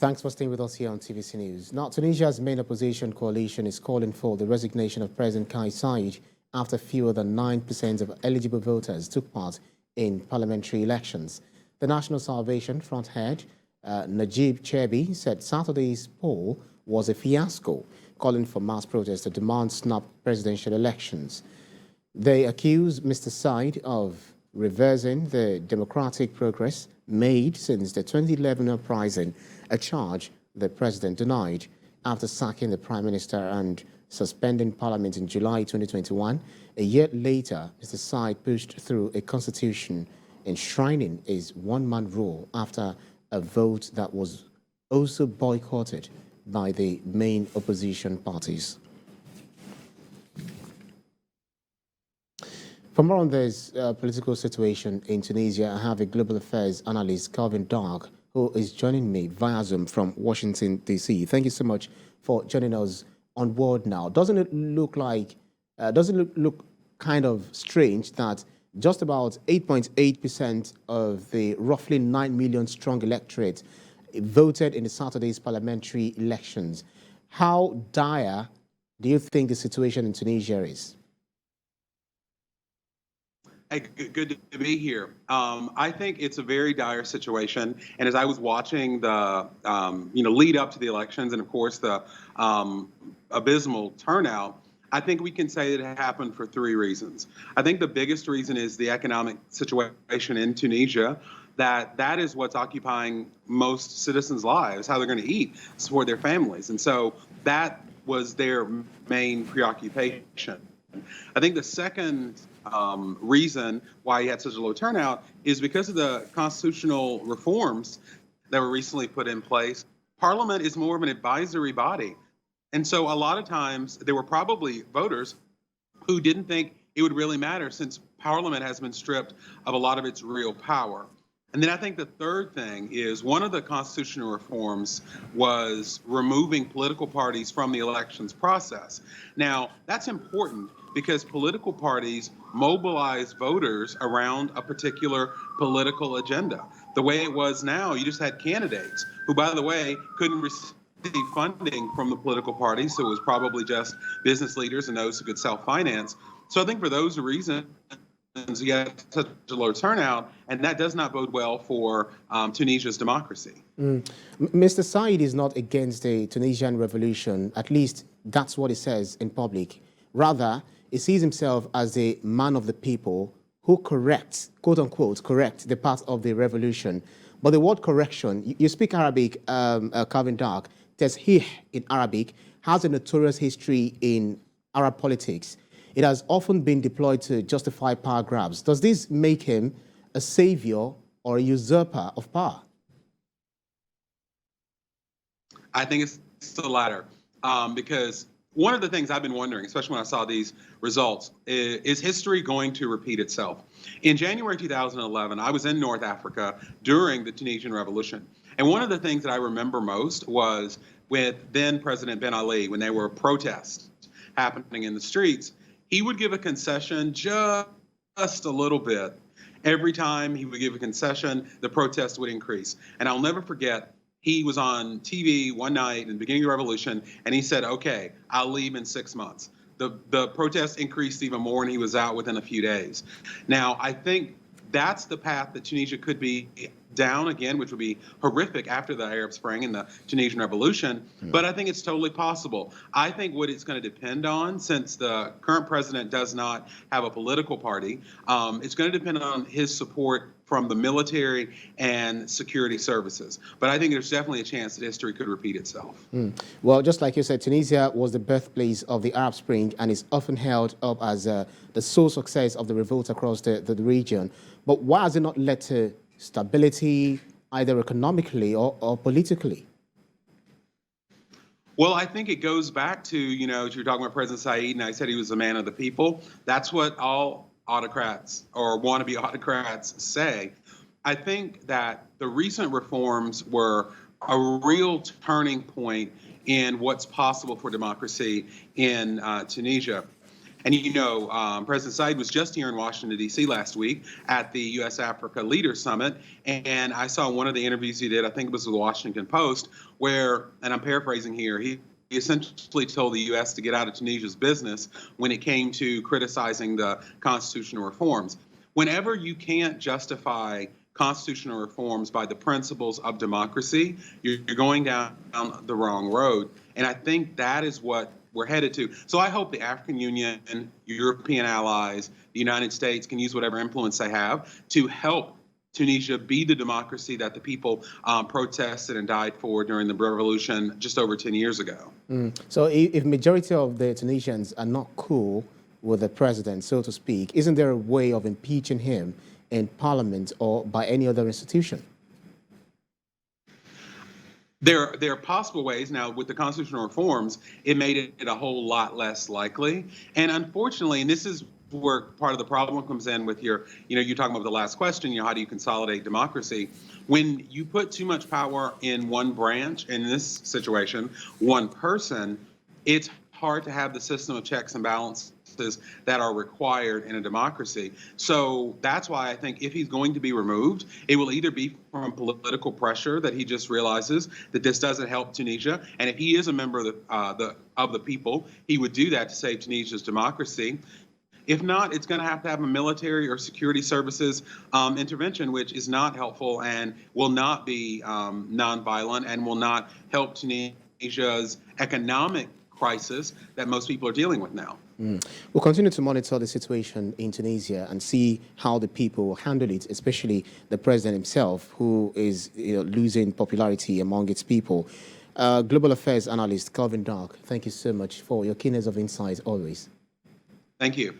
Thanks for staying with us here on TVC News. Now, Tunisia's main opposition coalition is calling for the resignation of President Kais Saied after fewer than 9% of eligible voters took part in parliamentary elections. The National Salvation Front head, Najib Chebi, said Saturday's poll was a fiasco, calling for mass protests to demand snap presidential elections. They accuse Mr. Saied of reversing the democratic progress made since the 2011 uprising, a charge the president denied after sacking the prime minister and suspending parliament in July 2021. A year later, Mr. Saied pushed through a constitution enshrining his one-man rule after a vote that was also boycotted by the main opposition parties. For more on this political situation in Tunisia, I have a global affairs analyst, Calvin Dark, who is joining me via Zoom from Washington, D.C. Thank you so much for joining us on board now. Doesn't it look kind of strange that just about 8.8% of the roughly 9 million strong electorate voted in the Saturday's parliamentary elections? How dire do you think the situation in Tunisia is? Hey, good to be here. I think it's a very dire situation. And as I was watching the, lead up to the elections and, of course, the abysmal turnout, I think we can say that it happened for three reasons. I think the biggest reason is the economic situation in Tunisia, that is what's occupying most citizens' lives, how they're going to eat, support their families. And so that was their main preoccupation. I think the second reason why you had such a low turnout is because of the constitutional reforms that were recently put in place. Parliament is more of an advisory body. And so a lot of times there were probably voters who didn't think it would really matter since Parliament has been stripped of a lot of its real power. And then I think the third thing is one of the constitutional reforms was removing political parties from the elections process. Now, that's important because political parties mobilize voters around a particular political agenda. The way it was now, you just had candidates who, by the way, couldn't receive funding from the political parties, so it was probably just business leaders and those who could self-finance. So I think for those reasons, you have such a low turnout, and that does not bode well for Tunisia's democracy. Mr. Saied is not against the Tunisian revolution, at least that's what he says in public. Rather, he sees himself as a man of the people who corrects, quote unquote, correct the path of the revolution. But the word correction, you speak Arabic, Calvin Dark, tashih in Arabic, has a notorious history in Arab politics. It has often been deployed to justify power grabs. Does this make him a savior or a usurper of power? I think it's the latter, because one of the things I've been wondering, especially when I saw these results, is history going to repeat itself? In January 2011, I was in North Africa during the Tunisian Revolution. And one of the things that I remember most was with then President Ben Ali, when there were protests happening in the streets, he would give a concession just a little bit. Every time he would give a concession, the protest would increase. And I'll never forget, he was on TV one night in the beginning of the revolution, and he said, okay, I'll leave in 6 months. The protest increased even more, and he was out within a few days. Now, I think that's the path that Tunisia could be down again, which would be horrific after the Arab Spring and the Tunisian Revolution. But I think it's totally possible. I think what it's going to depend on, since the current president does not have a political party, it's going to depend on his support from the military and security services. But I think there's definitely a chance that history could repeat itself. Well, just like you said, Tunisia was the birthplace of the Arab Spring and is often held up as the sole success of the revolt across the region. But why has it not led to stability, either economically or politically? Well, I think it goes back to, you're talking about President Saied, and I said he was a man of the people. That's what all autocrats or wannabe autocrats say. I think that the recent reforms were a real turning point in what's possible for democracy in Tunisia. And President Saied was just here in Washington, D.C. last week at the U.S.-Africa Leaders Summit. And I saw one of the interviews he did, I think it was with the Washington Post, where, and I'm paraphrasing here, he essentially told the U.S. to get out of Tunisia's business when it came to criticizing the constitutional reforms. Whenever you can't justify constitutional reforms by the principles of democracy, you're going down the wrong road. And I think that is what we're headed to. So I hope the African Union, European allies, the United States can use whatever influence they have to help Tunisia be the democracy that the people protested and died for during the revolution just over 10 years ago. So if majority of the Tunisians are not cool with the president, so to speak, isn't there a way of impeaching him in parliament or by any other institution? There are possible ways. Now, with the constitutional reforms, it made it a whole lot less likely. And unfortunately, and this is where part of the problem comes in with you're talking about the last question, how do you consolidate democracy? When you put too much power in one branch, in this situation, one person, it's hard to have the system of checks and balances that are required in a democracy. So that's why I think if he's going to be removed, it will either be from political pressure that he just realizes that this doesn't help Tunisia, and if he is a member of the people, he would do that to save Tunisia's democracy. If not, it's going to have a military or security services intervention, which is not helpful and will not be nonviolent and will not help Tunisia's economic crisis that most people are dealing with now. We'll continue to monitor the situation in Tunisia and see how the people handle it, especially the president himself, who is losing popularity among its people. Global Affairs Analyst Calvin Dark, thank you so much for your keenness of insight always. Thank you.